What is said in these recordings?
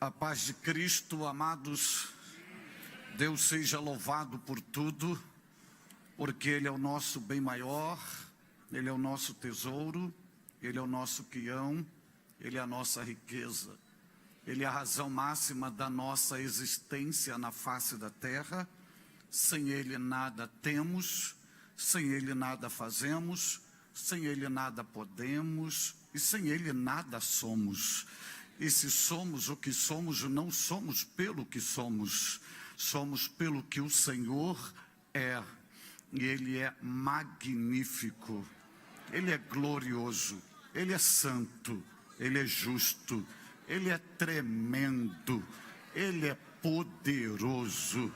A paz de Cristo, amados, Deus seja louvado por tudo, porque Ele é o nosso bem maior, Ele é o nosso tesouro, Ele é o nosso quião, Ele é a nossa riqueza. Ele é a razão máxima da nossa existência na face da terra. Sem Ele nada temos, sem Ele nada fazemos, sem Ele nada podemos e sem Ele nada somos. E se somos o que somos, não somos pelo que somos, somos pelo que o Senhor é. E Ele é magnífico, Ele é glorioso, Ele é santo, Ele é justo, Ele é tremendo, Ele é poderoso,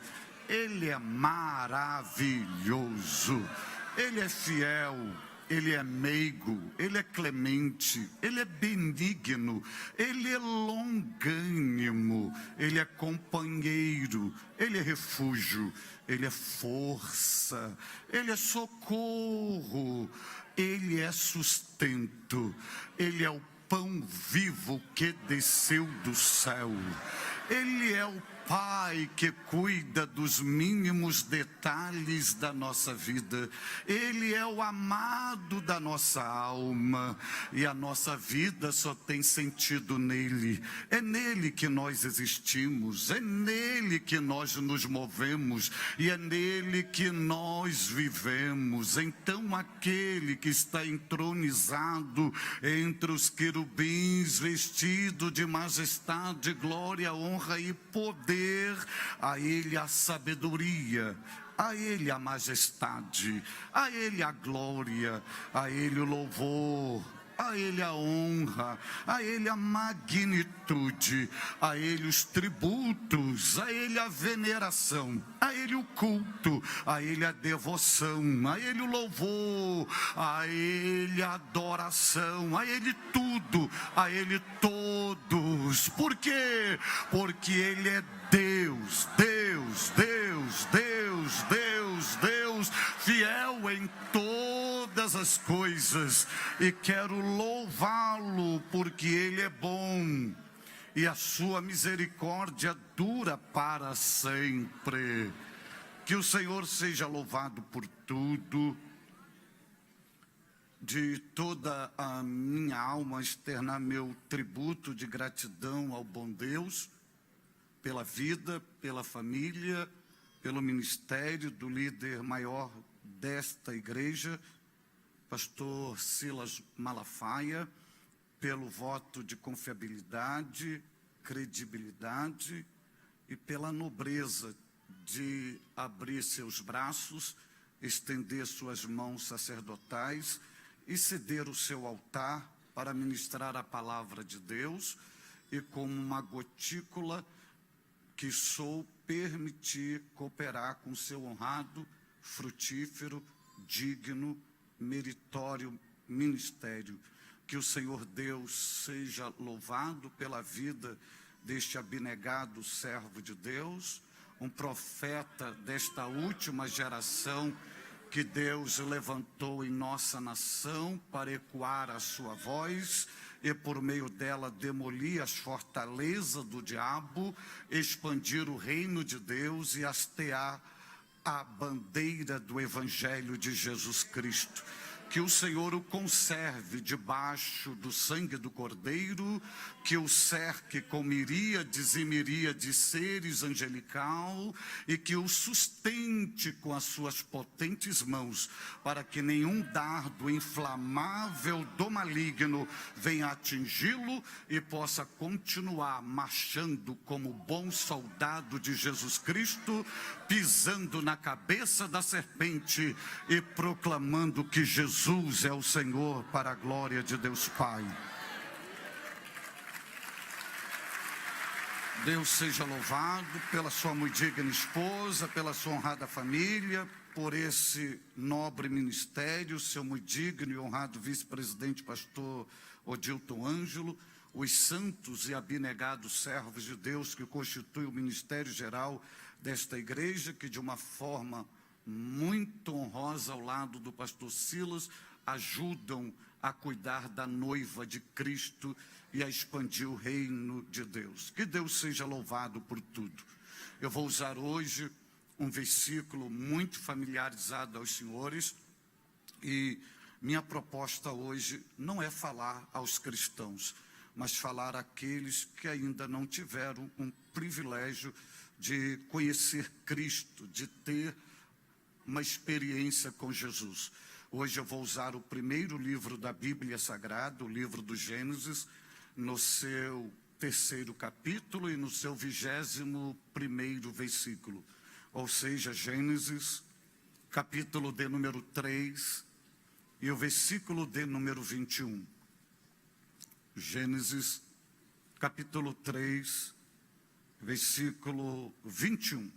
Ele é maravilhoso, Ele é fiel, Ele é meigo, Ele é clemente, Ele é benigno, Ele é longânimo, Ele é companheiro, Ele é refúgio, Ele é força, Ele é socorro, Ele é sustento, Ele é o pão vivo que desceu do céu, Ele é o Pai que cuida dos mínimos detalhes da nossa vida. Ele é o amado da nossa alma. E a nossa vida só tem sentido nele. É nele que nós existimos. É nele que nós nos movemos. E é nele que nós vivemos. Então aquele que está entronizado entre os querubins, vestido de majestade, glória, honra e poder, a Ele a sabedoria, a Ele a majestade, a Ele a glória, a Ele o louvor, a Ele a honra, a Ele a magnitude, a Ele os tributos, a Ele a veneração, a Ele o culto, a Ele a devoção, a Ele o louvor, a Ele a adoração, a Ele tudo, a Ele todos. Por quê? Porque Ele é Deus, Deus, Deus, Deus, Deus, Deus, fiel em todas as coisas, e quero louvá-lo porque Ele é bom e a sua misericórdia dura para sempre. Que o Senhor seja louvado por tudo. De toda a minha alma externar meu tributo de gratidão ao bom Deus, pela vida, pela família, pelo ministério do líder maior desta igreja, pastor Silas Malafaia, pelo voto de confiabilidade, credibilidade e pela nobreza de abrir seus braços, estender suas mãos sacerdotais e ceder o seu altar para ministrar a palavra de Deus, e como uma gotícula que sou, permitir cooperar com seu honrado, frutífero, digno, meritório ministério. Que o Senhor Deus seja louvado pela vida deste abnegado servo de Deus, um profeta desta última geração que Deus levantou em nossa nação para ecoar a sua voz e por meio dela demolir as fortalezas do diabo, expandir o reino de Deus e hastear a bandeira do Evangelho de Jesus Cristo. Que o Senhor o conserve debaixo do sangue do Cordeiro, que o cerque com miríades e miríades de seres angelical, e que o sustente com as suas potentes mãos, para que nenhum dardo inflamável do maligno venha atingi-lo e possa continuar marchando como bom soldado de Jesus Cristo, pisando na cabeça da serpente e proclamando que Jesus é o Senhor, para a glória de Deus Pai. Deus seja louvado pela sua muito digna esposa, pela sua honrada família, por esse nobre ministério, seu muito digno e honrado vice-presidente, pastor Odilton Ângelo, os santos e abnegados servos de Deus que constituem o ministério geral desta igreja, que de uma forma muito honrosa ao lado do pastor Silas, ajudam a cuidar da noiva de Cristo e a expandir o reino de Deus. Que Deus seja louvado por tudo. Eu vou usar hoje um versículo muito familiarizado aos senhores, e minha proposta hoje não é falar aos cristãos, mas falar àqueles que ainda não tiveram um privilégio de conhecer Cristo, de ter uma experiência com Jesus. Hoje eu vou usar o primeiro livro da Bíblia Sagrada, o livro do Gênesis, no seu 3º capítulo e no seu 21º versículo. Ou seja, Gênesis, capítulo de número 3 e o versículo de número 21. Gênesis, capítulo 3, versículo 21.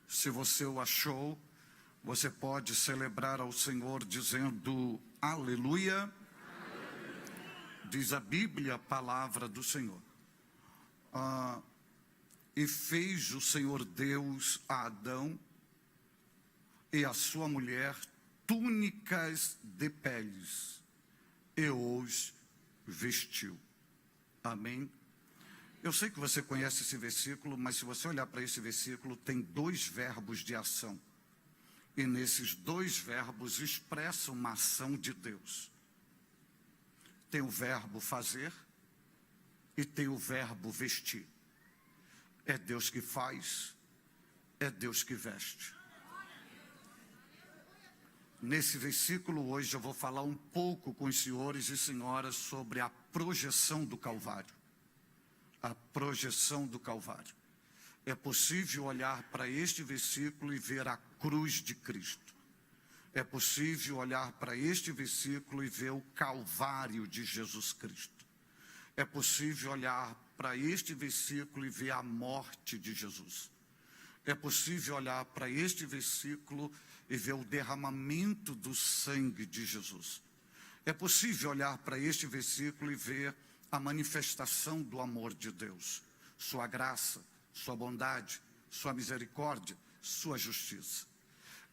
Se você o achou, você pode celebrar ao Senhor dizendo aleluia. Diz a Bíblia, a palavra do Senhor. E fez o Senhor Deus a Adão e a sua mulher túnicas de peles, e os vestiu. Amém? Eu sei que você conhece esse versículo, mas se você olhar para esse versículo, tem 2 verbos de ação. E nesses 2 verbos expressam uma ação de Deus. Tem o verbo fazer e tem o verbo vestir. É Deus que faz, é Deus que veste. Nesse versículo hoje eu vou falar um pouco com os senhores e senhoras sobre a projeção do Calvário. A projeção do Calvário. É possível olhar para este versículo e ver a cruz de Cristo. É possível olhar para este versículo e ver o Calvário de Jesus Cristo. É possível olhar para este versículo e ver a morte de Jesus. É possível olhar para este versículo e ver o derramamento do sangue de Jesus. É possível olhar para este versículo e ver a manifestação do amor de Deus, sua graça, sua bondade, sua misericórdia, sua justiça.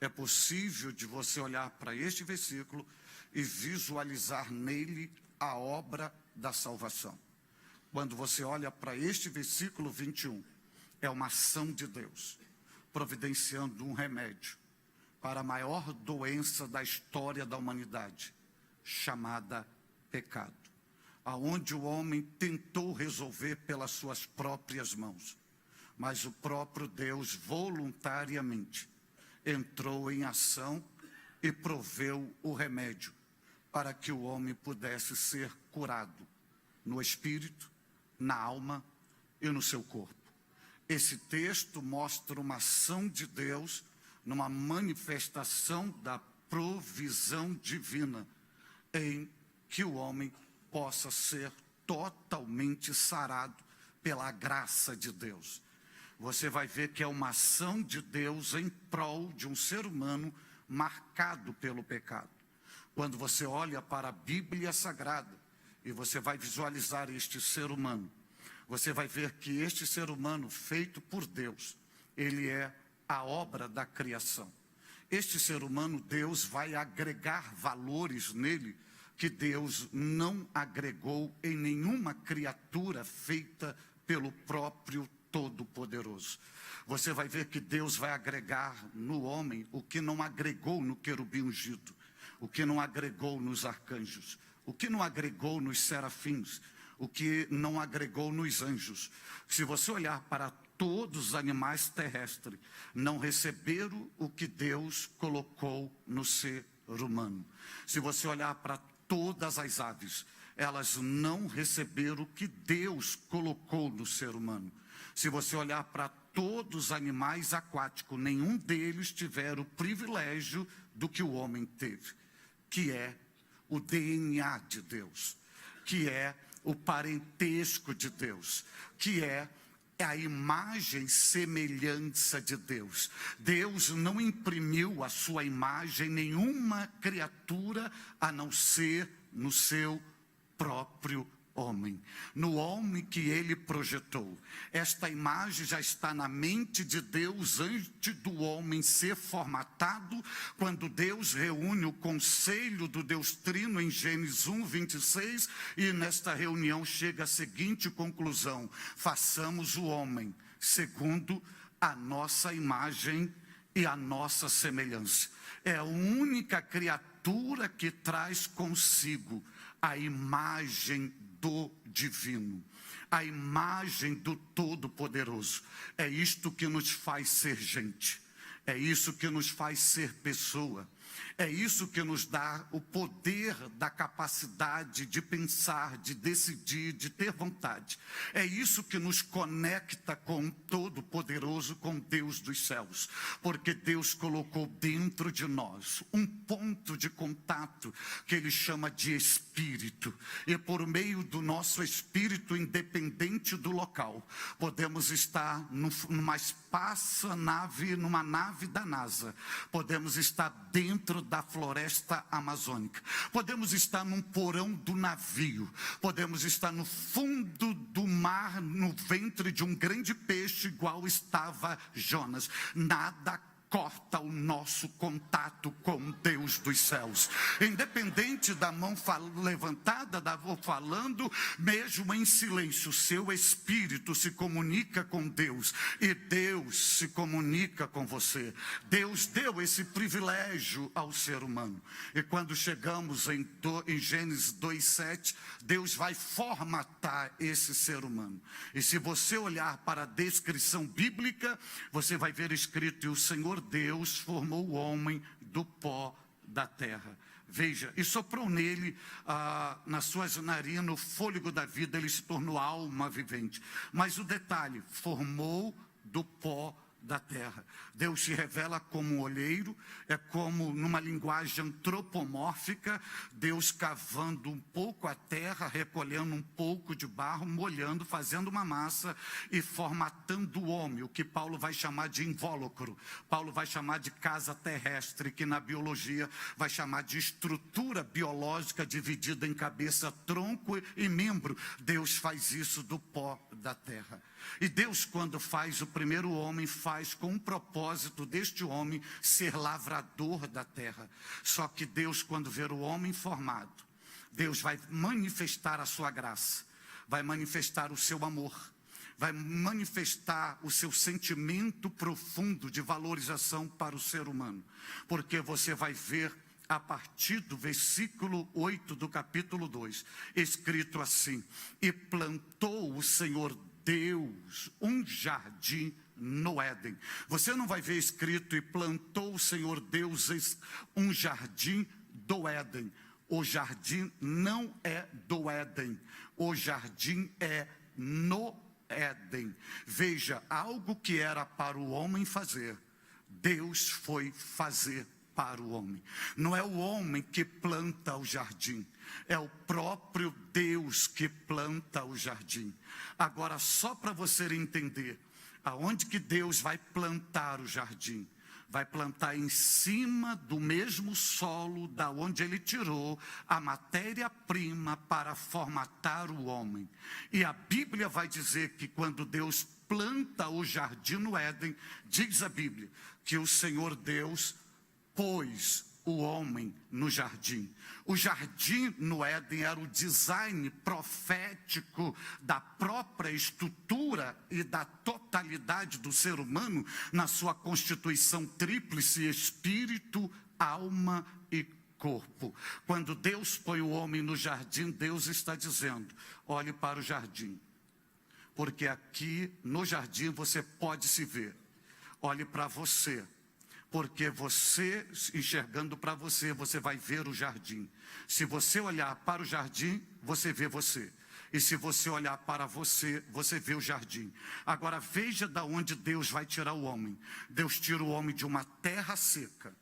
É possível de você olhar para este versículo e visualizar nele a obra da salvação. Quando você olha para este versículo 21, é uma ação de Deus, providenciando um remédio para a maior doença da história da humanidade, chamada pecado, aonde o homem tentou resolver pelas suas próprias mãos, mas o próprio Deus voluntariamente entrou em ação e proveu o remédio para que o homem pudesse ser curado no espírito, na alma e no seu corpo. Esse texto mostra uma ação de Deus numa manifestação da provisão divina em que o homem possa ser totalmente sarado pela graça de Deus. Você vai ver que é uma ação de Deus em prol de um ser humano marcado pelo pecado. Quando você olha para a Bíblia Sagrada e você vai visualizar este ser humano, você vai ver que este ser humano feito por Deus, ele é a obra da criação. Este ser humano, Deus vai agregar valores nele que Deus não agregou em nenhuma criatura feita pelo próprio Todo-Poderoso. Você vai ver que Deus vai agregar no homem o que não agregou no querubim ungido, o que não agregou nos arcanjos, o que não agregou nos serafins, o que não agregou nos anjos. Se você olhar para todos os animais terrestres, não receberam o que Deus colocou no ser humano. Se você olhar para todas as aves, elas não receberam o que Deus colocou no ser humano. Se você olhar para todos os animais aquáticos, nenhum deles tiveram o privilégio do que o homem teve, que é o DNA de Deus, que é o parentesco de Deus, que é a imagem e semelhança de Deus. Deus não imprimiu a sua imagem em nenhuma criatura a não ser no seu próprio homem, no homem que ele projetou. Esta imagem já está na mente de Deus antes do homem ser formatado, quando Deus reúne o conselho do Deus Trino em Gênesis 1, 26, e nesta reunião chega a seguinte conclusão: façamos o homem segundo a nossa imagem e a nossa semelhança. É a única criatura que traz consigo a imagem do divino, a imagem do Todo-Poderoso. É isto que nos faz ser gente, é isso que nos faz ser pessoa. É isso que nos dá o poder da capacidade de pensar, de decidir, de ter vontade. É isso que nos conecta com o Todo-Poderoso, com Deus dos céus. Porque Deus colocou dentro de nós um ponto de contato que Ele chama de espírito. E por meio do nosso espírito, independente do local, podemos estar numa espaçonave, numa nave da NASA. Podemos estar dentro da floresta amazônica. Podemos estar num porão do navio. Podemos estar no fundo do mar, no ventre de um grande peixe, igual estava Jonas. Nada corta o nosso contato com Deus dos céus. Independente da mão levantada, da voz falando, mesmo em silêncio, seu espírito se comunica com Deus e Deus se comunica com você. Deus deu esse privilégio ao ser humano. E quando chegamos em Gênesis 2:7, Deus vai formatar esse ser humano. E se você olhar para a descrição bíblica, você vai ver escrito: e o Senhor Deus formou o homem do pó da terra. Veja, e soprou nele, nas suas narinas, o fôlego da vida, ele se tornou alma vivente. Mas o detalhe: formou do pó da terra. Deus se revela como um olheiro, é como numa linguagem antropomórfica, Deus cavando um pouco a terra, recolhendo um pouco de barro, molhando, fazendo uma massa e formatando o homem, o que Paulo vai chamar de invólucro. Paulo vai chamar de casa terrestre, que na biologia vai chamar de estrutura biológica dividida em cabeça, tronco e membro. Deus faz isso do pó da terra. E Deus, quando faz o primeiro homem, faz com o propósito deste homem ser lavrador da terra. Só que Deus, quando vê o homem formado, Deus vai manifestar a sua graça, vai manifestar o seu amor, vai manifestar o seu sentimento profundo de valorização para o ser humano. Porque você vai ver a partir do versículo 8 do capítulo 2, escrito assim: e plantou o Senhor Deus um jardim no Éden. Você não vai ver escrito: e plantou o Senhor Deus um jardim do Éden. O jardim não é do Éden, o jardim é no Éden. Veja, algo que era para o homem fazer, Deus foi fazer para o homem. Não é o homem que planta o jardim, é o próprio Deus que planta o jardim. Agora, só para você entender, aonde que Deus vai plantar o jardim? Vai plantar em cima do mesmo solo da onde ele tirou a matéria-prima para formatar o homem. E a Bíblia vai dizer que quando Deus planta o jardim no Éden, diz a Bíblia que o Senhor Deus pôs o homem no jardim. O jardim no Éden era o design profético da própria estrutura e da totalidade do ser humano na sua constituição tríplice: espírito, alma e corpo. Quando Deus põe o homem no jardim, Deus está dizendo: olhe para o jardim, porque aqui no jardim você pode se ver. Olhe para você, porque você, enxergando para você, você vai ver o jardim. Se você olhar para o jardim, você vê você. E se você olhar para você, você vê o jardim. Agora veja de onde Deus vai tirar o homem. Deus tira o homem de uma terra seca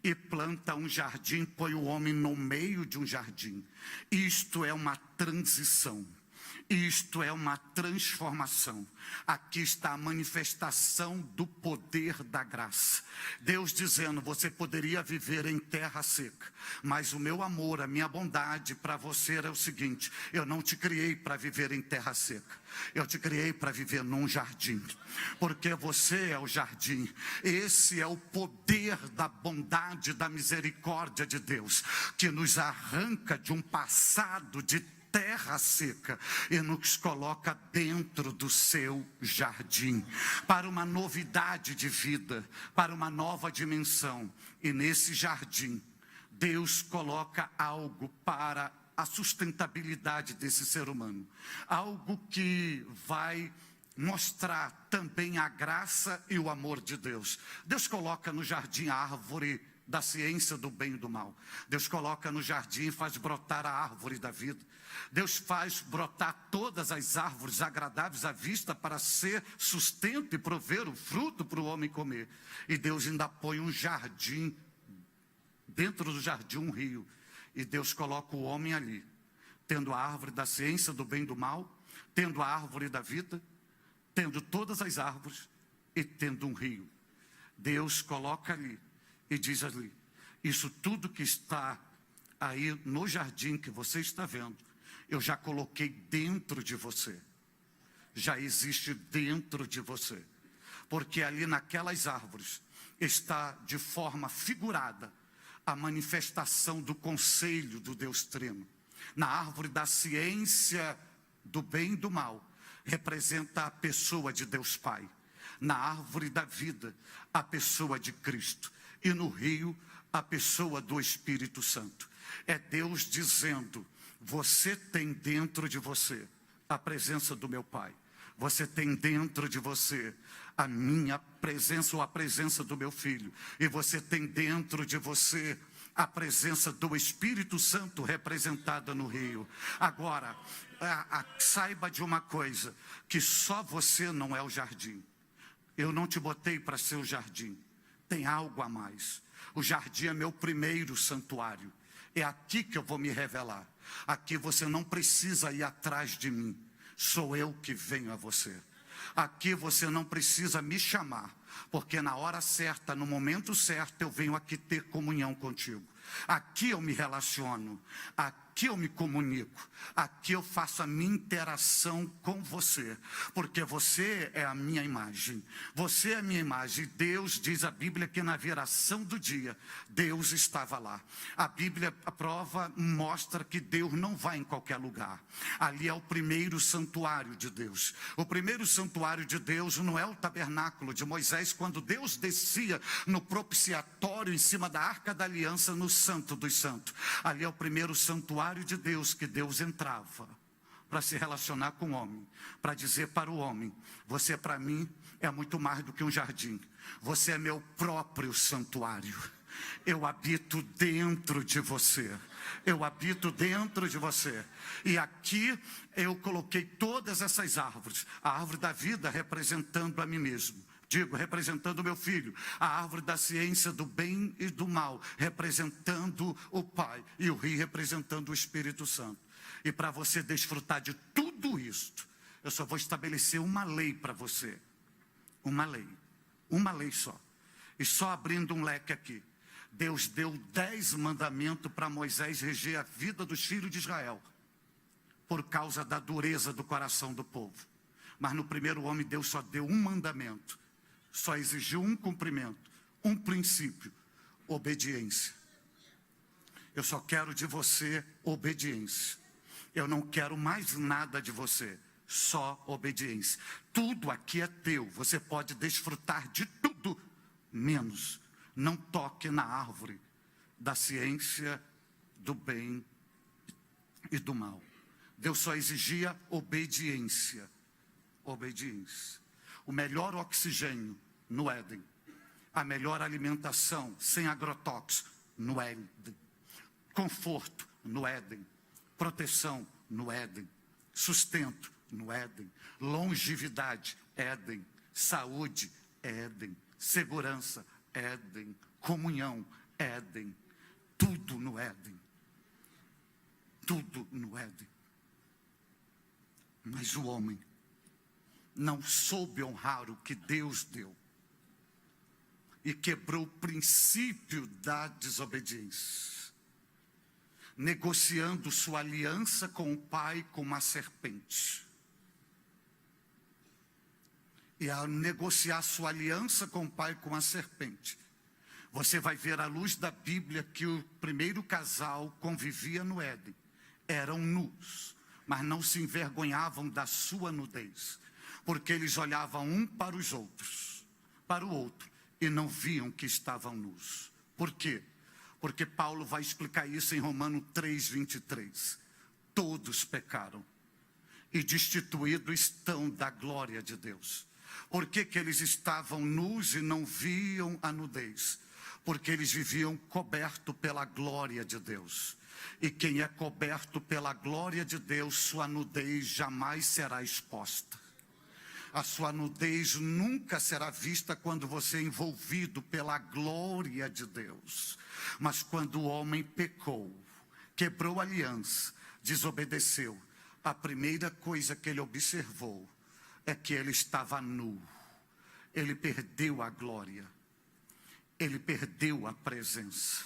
e planta um jardim, põe o homem no meio de um jardim. Isto é uma transição. Isto é uma transformação. Aqui está a manifestação do poder da graça. Deus dizendo, você poderia viver em terra seca, mas o meu amor, a minha bondade para você é o seguinte: eu não te criei para viver em terra seca. Eu te criei para viver num jardim, porque você é o jardim. Esse é o poder da bondade, da misericórdia de Deus, que nos arranca de um passado de terra seca e nos coloca dentro do seu jardim, para uma novidade de vida, para uma nova dimensão. E nesse jardim, Deus coloca algo para a sustentabilidade desse ser humano, algo que vai mostrar também a graça e o amor de Deus. Deus coloca no jardim a árvore da ciência do bem e do mal. Deus coloca no jardim e faz brotar a árvore da vida. Deus faz brotar todas as árvores agradáveis à vista para ser sustento e prover o fruto para o homem comer. E Deus ainda põe um jardim, dentro do jardim um rio. E Deus coloca o homem ali, tendo a árvore da ciência do bem e do mal, tendo a árvore da vida, tendo todas as árvores e tendo um rio. Deus coloca ali e diz ali, isso tudo que está aí no jardim que você está vendo, eu já coloquei dentro de você. Já existe dentro de você. Porque ali naquelas árvores está de forma figurada a manifestação do conselho do Deus Trino. Na árvore da ciência do bem e do mal, representa a pessoa de Deus Pai. Na árvore da vida, a pessoa de Cristo. E no rio, a pessoa do Espírito Santo. É Deus dizendo, você tem dentro de você a presença do meu Pai. Você tem dentro de você a minha presença ou a presença do meu Filho. E você tem dentro de você a presença do Espírito Santo representada no rio. Agora, saiba de uma coisa, que só você não é o jardim. Eu não te botei para ser o jardim. Tem algo a mais. O jardim é meu primeiro santuário. É aqui que eu vou me revelar. Aqui você não precisa ir atrás de mim. Sou eu que venho a você. Aqui você não precisa me chamar, porque na hora certa, no momento certo, eu venho aqui ter comunhão contigo. Aqui eu me relaciono, aqui eu me comunico, aqui eu faço a minha interação com você, porque você é a minha imagem, você é a minha imagem. Deus diz a Bíblia que na viração do dia, Deus estava lá. A Bíblia, a prova mostra que Deus não vai em qualquer lugar. Ali é o primeiro santuário de Deus. O primeiro santuário de Deus não é o tabernáculo de Moisés, quando Deus descia no propiciatório em cima da Arca da Aliança, no Santo dos Santos. Ali é o primeiro santuário de Deus, que Deus entrava para se relacionar com o homem, para dizer para o homem, você para mim é muito mais do que um jardim, você é meu próprio santuário. Eu habito dentro de você. Eu habito dentro de você. E aqui eu coloquei todas essas árvores. A árvore da vida representando a mim mesmo. Digo, representando o meu filho. A árvore da ciência do bem e do mal, representando o Pai. E o rio representando o Espírito Santo. E para você desfrutar de tudo isto, eu só vou estabelecer uma lei para você. Uma lei só. E só abrindo um leque aqui. Deus deu 10 mandamentos para Moisés reger a vida dos filhos de Israel, por causa da dureza do coração do povo. Mas no primeiro homem, Deus só deu um mandamento, só exigiu um cumprimento, um princípio: obediência. Eu só quero de você obediência. Eu não quero mais nada de você, só obediência. Tudo aqui é teu, você pode desfrutar de tudo, menos não toque na árvore da ciência do bem e do mal. Deus só exigia obediência. Obediência. O melhor oxigênio no Éden. A melhor alimentação sem agrotóxicos no Éden. Conforto no Éden. Proteção no Éden. Sustento no Éden. Longevidade, Éden. Saúde, Éden. Segurança, Éden. Comunhão, Éden. Tudo no Éden. Tudo no Éden. Mas o homem não soube honrar o que Deus deu e quebrou o princípio da desobediência, negociando sua aliança com o pai com uma serpente. E ao negociar sua aliança com o pai com a serpente, você vai ver à luz da Bíblia que o primeiro casal convivia no Éden. Eram nus, mas não se envergonhavam da sua nudez, porque eles olhavam um para os outros, para o outro, e não viam que estavam nus. Por quê? Porque Paulo vai explicar isso em Romanos 3:23. Todos pecaram e destituídos estão da glória de Deus. Por que que eles estavam nus e não viam a nudez? Porque eles viviam coberto pela glória de Deus. E quem é coberto pela glória de Deus, sua nudez jamais será exposta. A sua nudez nunca será vista quando você é envolvido pela glória de Deus. Mas quando o homem pecou, quebrou a aliança, desobedeceu, a primeira coisa que ele observou é que ele estava nu. Ele perdeu a glória. Ele perdeu a presença.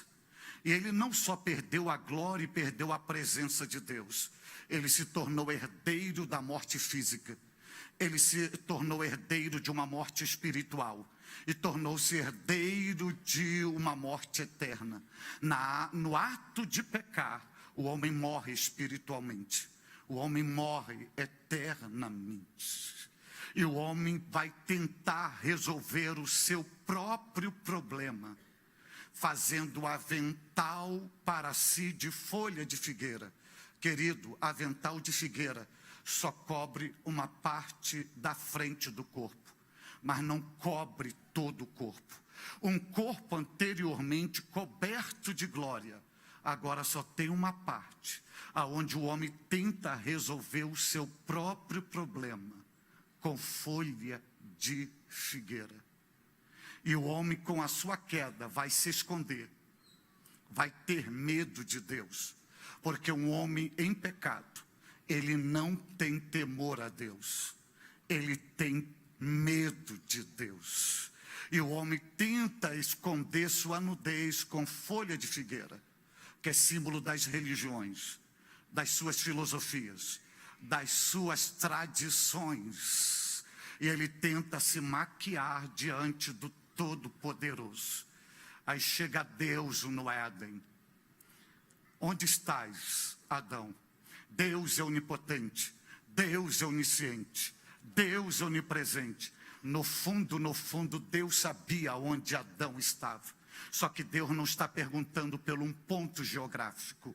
E ele não só perdeu a glória e perdeu a presença de Deus. Ele se tornou herdeiro da morte física. Ele se tornou herdeiro de uma morte espiritual. E tornou-se herdeiro de uma morte eterna. No ato de pecar, o homem morre espiritualmente. O homem morre eternamente. E o homem vai tentar resolver o seu próprio problema, fazendo avental para si de folha de figueira. Querido, avental de figueira só cobre uma parte da frente do corpo, mas não cobre todo o corpo. Um corpo anteriormente coberto de glória, agora só tem uma parte, aonde o homem tenta resolver o seu próprio problema com folha de figueira. E o homem, com a sua queda, vai se esconder, vai ter medo de Deus, porque um homem em pecado, ele não tem temor a Deus, ele tem medo de Deus. E o homem tenta esconder sua nudez com folha de figueira, que é símbolo das religiões, das suas filosofias, das suas tradições. E ele tenta se maquiar diante do Todo-Poderoso. Aí chega Deus no Éden. Onde estás, Adão? Deus é onipotente, Deus é onisciente, Deus é onipresente. No fundo, Deus sabia onde Adão estava. Só que Deus não está perguntando pelo um ponto geográfico.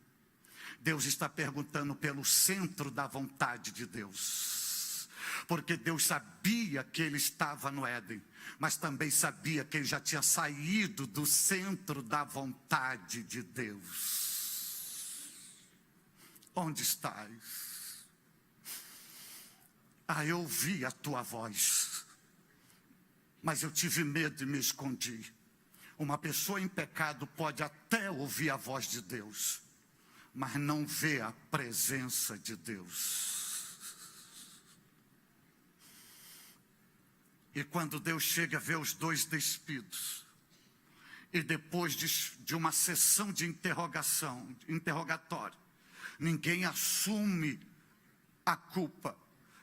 Deus está perguntando pelo centro da vontade de Deus. Porque Deus sabia que ele estava no Éden, mas também sabia que ele já tinha saído do centro da vontade de Deus. Onde estás? Eu ouvi a tua voz, mas eu tive medo e me escondi. Uma pessoa em pecado pode até ouvir a voz de Deus, mas não vê a presença de Deus. E quando Deus chega a ver os dois despidos, e depois de uma sessão de interrogatório, ninguém assume a culpa,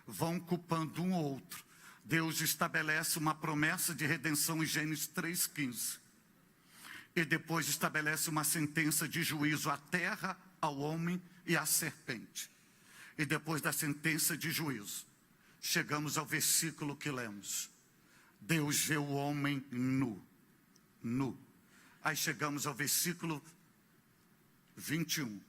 vão culpando um ou outro. Deus estabelece uma promessa de redenção em Gênesis 3:15. E depois estabelece uma sentença de juízo à terra, ao homem e à serpente. E depois da sentença de juízo, chegamos ao versículo que lemos. Deus vê o homem nu. Aí chegamos ao versículo 21.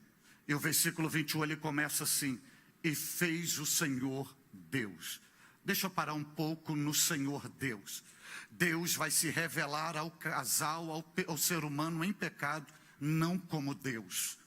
E o versículo 21 ele começa assim: e fez o Senhor Deus. Deixa eu parar um pouco no Senhor Deus. Deus vai se revelar ao casal, ao ser humano em pecado, não como Deus,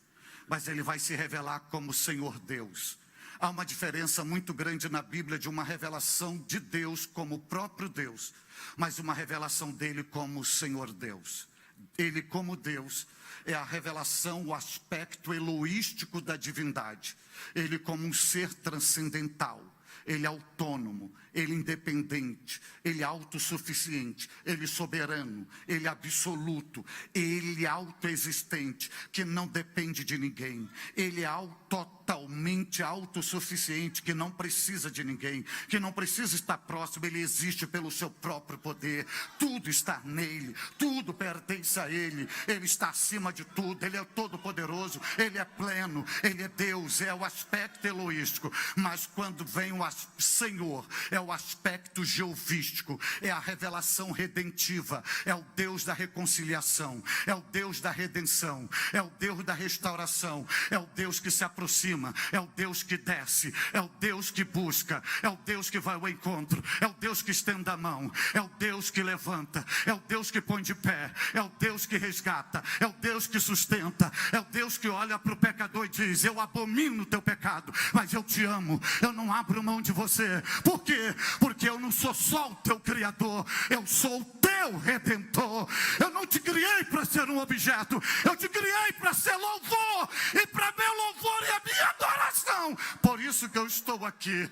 mas ele vai se revelar como Senhor Deus. Há uma diferença muito grande na Bíblia de uma revelação de Deus como o próprio Deus, mas uma revelação dele como o Senhor Deus. Ele como Deus é a revelação, o aspecto eloístico da divindade. Ele como um ser transcendental. Ele é autônomo, Ele é independente, Ele é autossuficiente, Ele é soberano, Ele é absoluto, Ele é autoexistente, que não depende de ninguém. Ele é totalmente autossuficiente, que não precisa de ninguém, que não precisa estar próximo. Ele existe pelo seu próprio poder. Tudo está nele, tudo pertence a Ele. Ele está acima de tudo, Ele é todo-poderoso, Ele é pleno, Ele é Deus, é o aspecto eloístico. Mas quando vem o Senhor, é o aspecto geovístico, é a revelação redentiva, é o Deus da reconciliação, é o Deus da redenção, é o Deus da restauração, é o Deus que se aproxima, é o Deus que desce, é o Deus que busca, é o Deus que vai ao encontro, é o Deus que estende a mão, é o Deus que levanta, é o Deus que põe de pé, é o Deus que resgata, é o Deus que sustenta, é o Deus que olha para o pecador e diz: eu abomino o teu pecado, mas eu te amo, eu não abro mão de você. Por quê? Porque eu não sou só o teu Criador, eu sou o teu Redentor. Eu não te criei para ser um objeto, eu te criei para ser louvor, e para meu louvor e a minha adoração. Por isso que eu estou aqui.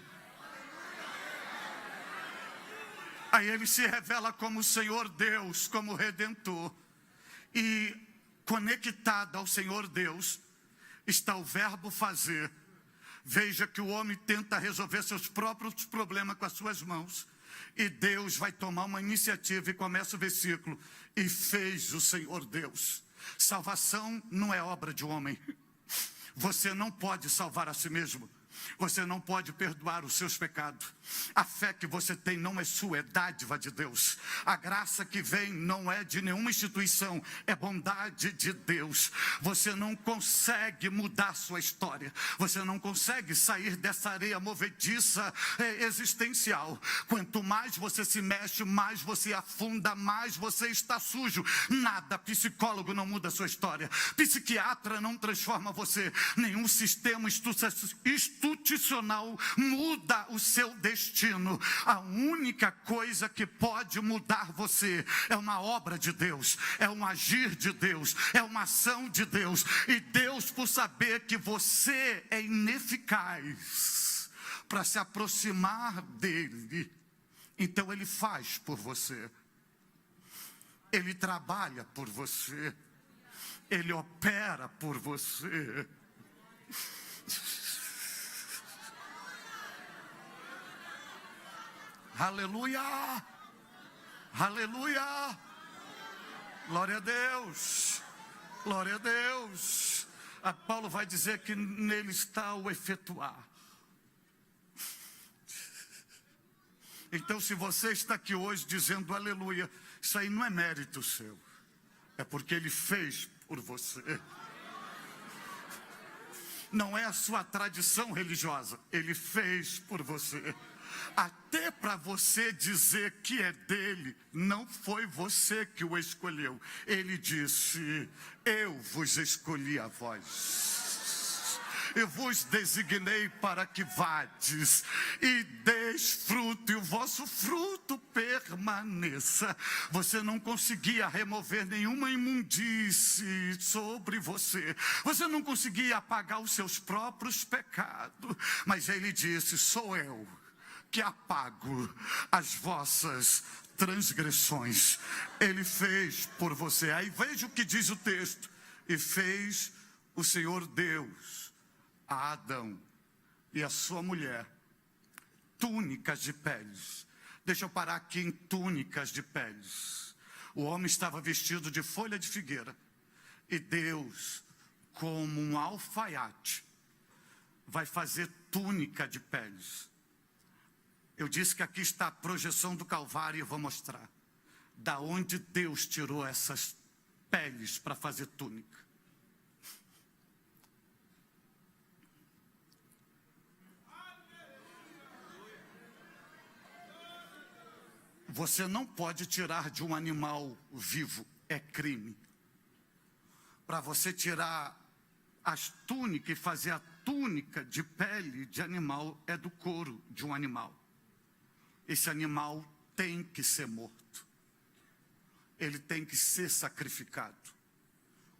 Aí Ele se revela como Senhor Deus, como Redentor. E conectado ao Senhor Deus está o verbo fazer. Veja que o homem tenta resolver seus próprios problemas com as suas mãos, e Deus vai tomar uma iniciativa. E começa o versículo: e fez o Senhor Deus. Salvação não é obra de homem. Você não pode salvar a si mesmo. Você não pode perdoar os seus pecados. A fé que você tem não é sua, é dádiva de Deus. A graça que vem não é de nenhuma instituição, é bondade de Deus. Você não consegue mudar sua história. Você não consegue sair dessa areia movediça existencial. Quanto mais você se mexe, mais você afunda, mais você está sujo. Nada, psicólogo não muda a sua história. Psiquiatra não transforma você. Nenhum sistema institucional muda o seu destino. A única coisa que pode mudar você é uma obra de Deus, é um agir de Deus, é uma ação de Deus. E Deus, por saber que você é ineficaz para se aproximar dele, então Ele faz por você, Ele trabalha por você, Ele opera por você. Aleluia, aleluia, glória a Deus, glória a Deus. Paulo vai dizer que nele está o efetuar. Então, se você está aqui hoje dizendo aleluia, isso aí não é mérito seu, é porque Ele fez por você. Não é a sua tradição religiosa, Ele fez por você. Até para você dizer que é dele, não foi você que o escolheu. Ele disse: eu vos escolhi a vós, eu vos designei para que vades e deis fruto, e o vosso fruto permaneça. Você não conseguia remover nenhuma imundície sobre você, você não conseguia apagar os seus próprios pecados, mas Ele disse: sou eu que apago as vossas transgressões. Ele fez por você. Aí veja o que diz o texto: e fez o Senhor Deus a Adão e a sua mulher túnicas de peles. Deixa eu parar aqui em túnicas de peles. O homem estava vestido de folha de figueira, e Deus, como um alfaiate, vai fazer túnica de peles. Eu disse que aqui está a projeção do Calvário, e eu vou mostrar da onde Deus tirou essas peles para fazer túnica. Você não pode tirar de um animal vivo, é crime. Para você tirar as túnicas e fazer a túnica de pele de animal, é do couro de um animal. Esse animal tem que ser morto. Ele tem que ser sacrificado.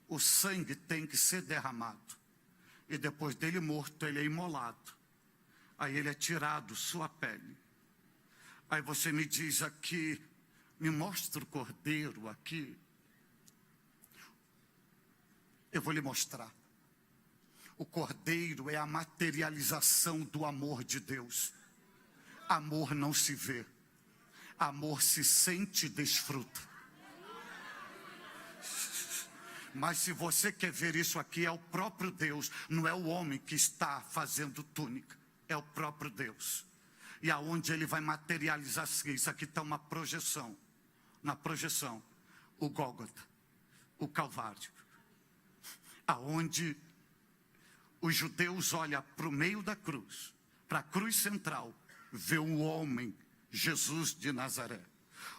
O sangue tem que ser derramado. E depois dele morto, ele é imolado. Aí ele é tirado, sua pele. Aí você me diz aqui, me mostra o cordeiro aqui. Eu vou lhe mostrar. O cordeiro é a materialização do amor de Deus. Amor não se vê. Amor se sente e desfruta. Mas se você quer ver isso aqui, é o próprio Deus. Não é o homem que está fazendo túnica. É o próprio Deus. E aonde ele vai materializar isso aqui está uma projeção. Na projeção, o Gólgota, o Calvário. Aonde os judeus olham para o meio da cruz, para a cruz central, vê o homem, Jesus de Nazaré.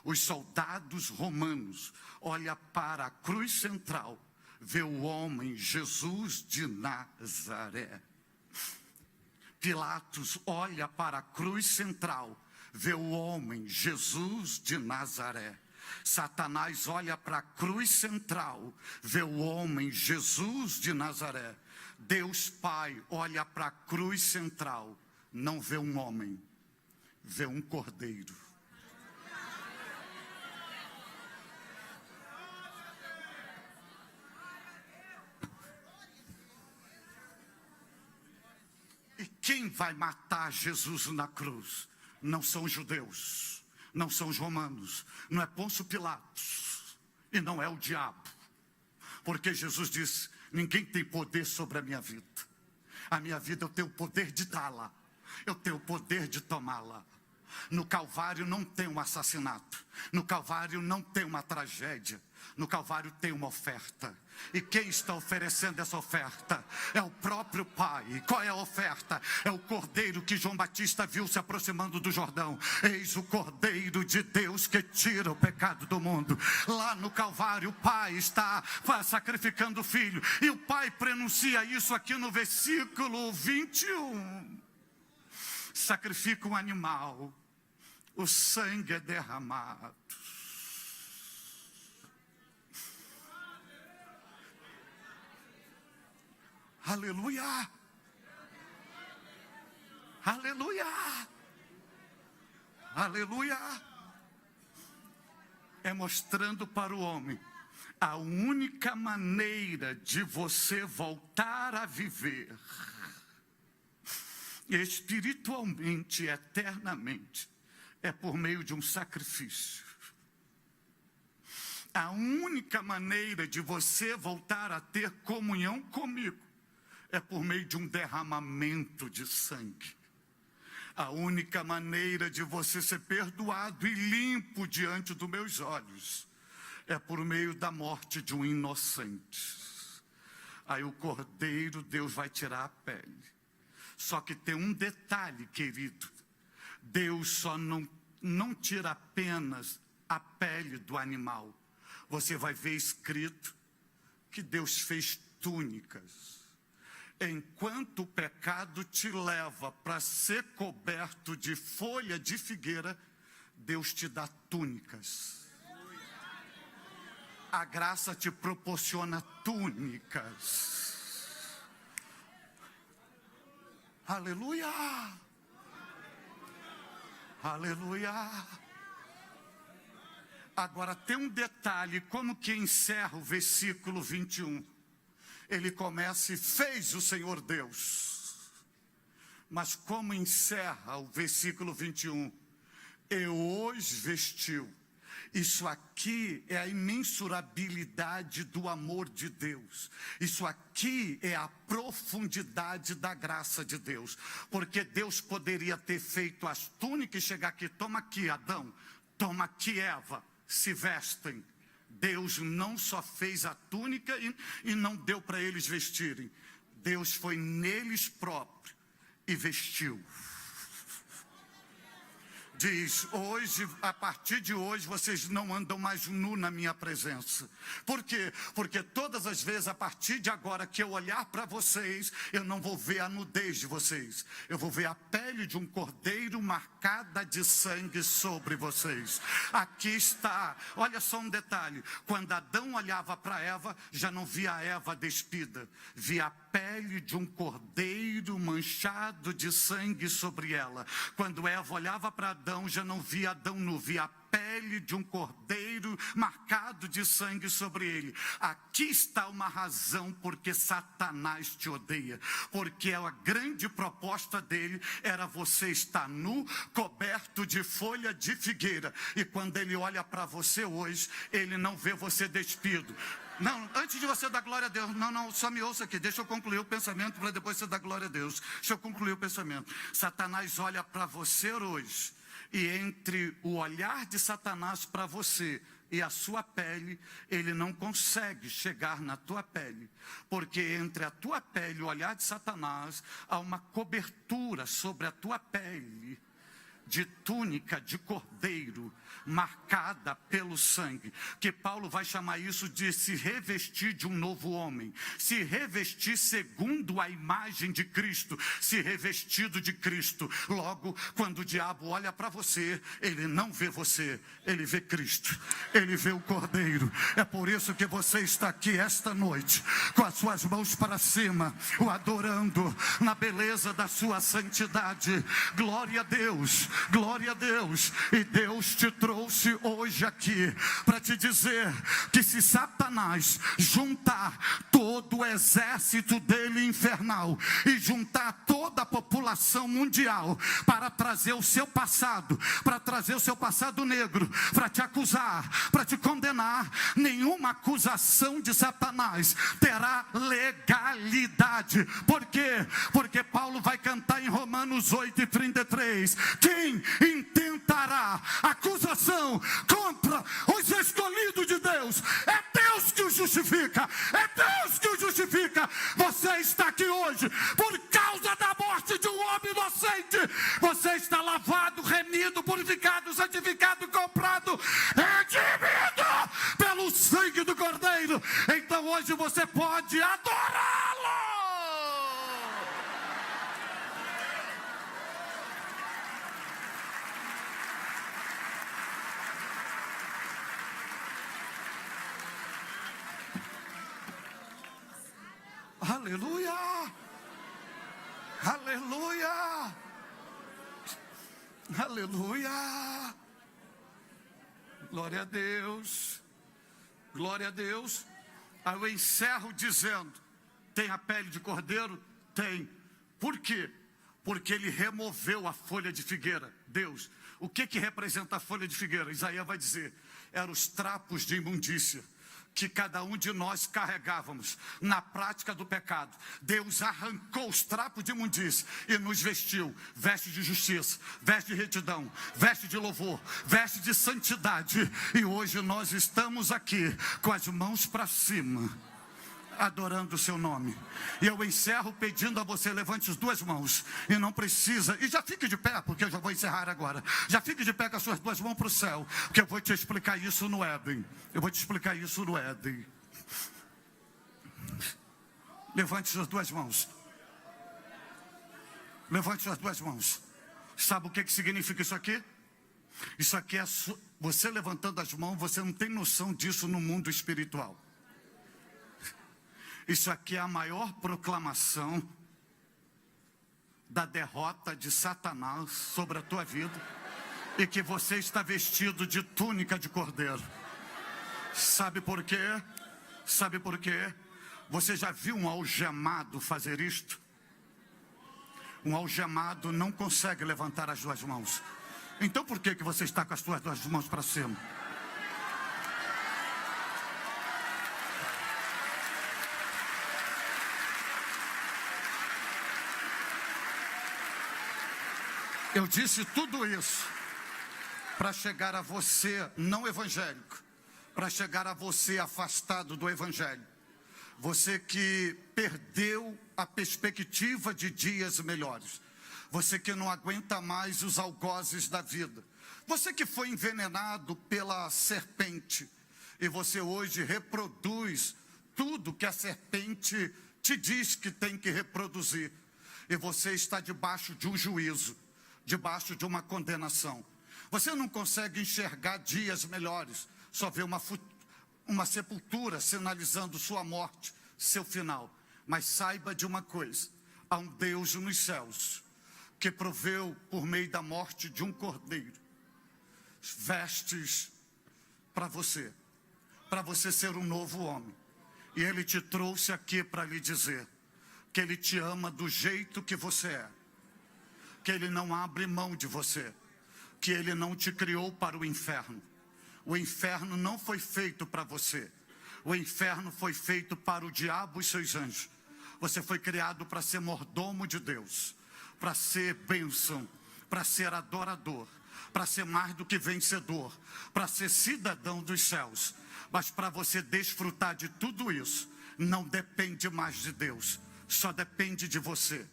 Os soldados romanos olham para a cruz central, vê o homem, Jesus de Nazaré. Pilatos olha para a cruz central, vê o homem, Jesus de Nazaré. Satanás olha para a cruz central, vê o homem, Jesus de Nazaré. Deus Pai olha para a cruz central, não vê um homem, vê um cordeiro. E quem vai matar Jesus na cruz? Não são os judeus, não são os romanos, não é Pôncio Pilatos e não é o diabo. Porque Jesus disse, ninguém tem poder sobre a minha vida. A minha vida eu tenho o poder de dá-la, eu tenho o poder de tomá-la. No Calvário não tem um assassinato, no Calvário não tem uma tragédia, no Calvário tem uma oferta. E quem está oferecendo essa oferta? É o próprio Pai. E qual é a oferta? É o cordeiro que João Batista viu se aproximando do Jordão. Eis o cordeiro de Deus que tira o pecado do mundo. Lá no Calvário o Pai está sacrificando o Filho. E o Pai pronuncia isso aqui no versículo 21. Sacrifica um animal, o sangue é derramado. Aleluia! Aleluia! Aleluia! É mostrando para o homem a única maneira de você voltar a viver espiritualmente, eternamente, é por meio de um sacrifício. A única maneira de você voltar a ter comunhão comigo é por meio de um derramamento de sangue. A única maneira de você ser perdoado e limpo diante dos meus olhos é por meio da morte de um inocente. Aí o cordeiro, Deus vai tirar a pele. Só que tem um detalhe, querido. Deus só não tira apenas a pele do animal. Você vai ver escrito que Deus fez túnicas. Enquanto o pecado te leva para ser coberto de folha de figueira, Deus te dá túnicas. A graça te proporciona túnicas. Aleluia! Aleluia! Agora tem um detalhe, como que encerra o versículo 21. Ele começa e fez o Senhor Deus. Mas como encerra o versículo 21? E os vestiu. Isso aqui é a imensurabilidade do amor de Deus. Isso aqui é a profundidade da graça de Deus. Porque Deus poderia ter feito as túnicas e chegar aqui, toma aqui Adão, toma aqui Eva, se vestem. Deus não só fez a túnica e não deu para eles vestirem. Deus foi neles próprio e vestiu. Diz, hoje, a partir de hoje, vocês não andam mais nu na minha presença. Por quê? Porque todas as vezes, a partir de agora que eu olhar para vocês, eu não vou ver a nudez de vocês. Eu vou ver a pele de um cordeiro marcada de sangue sobre vocês. Aqui está, olha só um detalhe. Quando Adão olhava para Eva, já não via a Eva despida. Via a pele de um cordeiro manchado de sangue sobre ela. Quando Eva olhava para Adão, já não via Adão nu, via a pele de um cordeiro marcado de sangue sobre ele. Aqui está uma razão porque Satanás te odeia, porque a grande proposta dele era você estar nu, coberto de folha de figueira, e quando ele olha para você hoje, ele não vê você despido. Não, antes de você dar glória a Deus, não, só me ouça aqui, deixa eu concluir o pensamento para depois você dar glória a Deus. Deixa eu concluir o pensamento. Satanás olha para você hoje, e entre o olhar de Satanás para você e a sua pele, ele não consegue chegar na tua pele, porque entre a tua pele e o olhar de Satanás, há uma cobertura sobre a tua pele, de túnica de cordeiro, marcada pelo sangue, que Paulo vai chamar isso de se revestir de um novo homem, se revestir segundo a imagem de Cristo, se revestido de Cristo. Logo, quando o diabo olha para você, ele não vê você, ele vê Cristo, ele vê o cordeiro. É por isso que você está aqui esta noite, com as suas mãos para cima, o adorando na beleza da sua santidade. Glória a Deus, glória a Deus. E Deus te trouxe hoje aqui para te dizer que se Satanás juntar todo o exército dele infernal e juntar toda a população mundial para trazer o seu passado, para trazer o seu passado negro, para te acusar, para te condenar, nenhuma acusação de Satanás terá legalidade. Por quê? Porque Paulo vai cantar em Romanos 8:33, quem intentará acusação contra os escolhidos de Deus? É Deus que o justifica, é Deus que o justifica. Você está aqui hoje por causa da morte de um homem inocente. Você está lavado, remido, purificado, santificado, comprado, redimido pelo sangue do Cordeiro. Então hoje você pode adorá-lo. Aleluia! Aleluia! Aleluia! Glória a Deus! Glória a Deus! Aí eu encerro dizendo, tem a pele de cordeiro? Tem. Por quê? Porque ele removeu a folha de figueira. Deus, o que representa a folha de figueira? Isaías vai dizer, eram os trapos de imundícia que cada um de nós carregávamos na prática do pecado. Deus arrancou os trapos de imundícia e nos vestiu, veste de justiça, veste de retidão, veste de louvor, veste de santidade. E hoje nós estamos aqui com as mãos para cima, adorando o seu nome. E eu encerro pedindo a você, levante as duas mãos, e não precisa, e já fique de pé, porque eu já vou encerrar agora, já fique de pé com as suas duas mãos para o céu, porque eu vou te explicar isso no Éden. Eu vou te explicar isso no Éden. Levante suas duas mãos. Levante suas duas mãos. Sabe o que significa isso aqui? Isso aqui é você levantando as mãos. Você não tem noção disso no mundo espiritual. Isso aqui é a maior proclamação da derrota de Satanás sobre a tua vida, e que você está vestido de túnica de cordeiro. Sabe por quê? Sabe por quê? Você já viu um algemado fazer isto? Um algemado não consegue levantar as duas mãos. Então por que você está com as suas duas mãos para cima? Eu disse tudo isso para chegar a você não evangélico, para chegar a você afastado do evangelho, você que perdeu a perspectiva de dias melhores, você que não aguenta mais os algozes da vida, você que foi envenenado pela serpente e você hoje reproduz tudo que a serpente te diz que tem que reproduzir, e você está debaixo de um juízo, debaixo de uma condenação. Você não consegue enxergar dias melhores, só vê uma sepultura sinalizando sua morte, seu final. Mas saiba de uma coisa: há um Deus nos céus que proveu, por meio da morte de um cordeiro, vestes para você ser um novo homem. E Ele te trouxe aqui para lhe dizer que Ele te ama do jeito que você é, que Ele não abre mão de você, que Ele não te criou para o inferno. O inferno não foi feito para você. O inferno foi feito para o diabo e seus anjos. Você foi criado para ser mordomo de Deus, para ser bênção, para ser adorador, para ser mais do que vencedor, para ser cidadão dos céus. Mas para você desfrutar de tudo isso, não depende mais de Deus, só depende de você.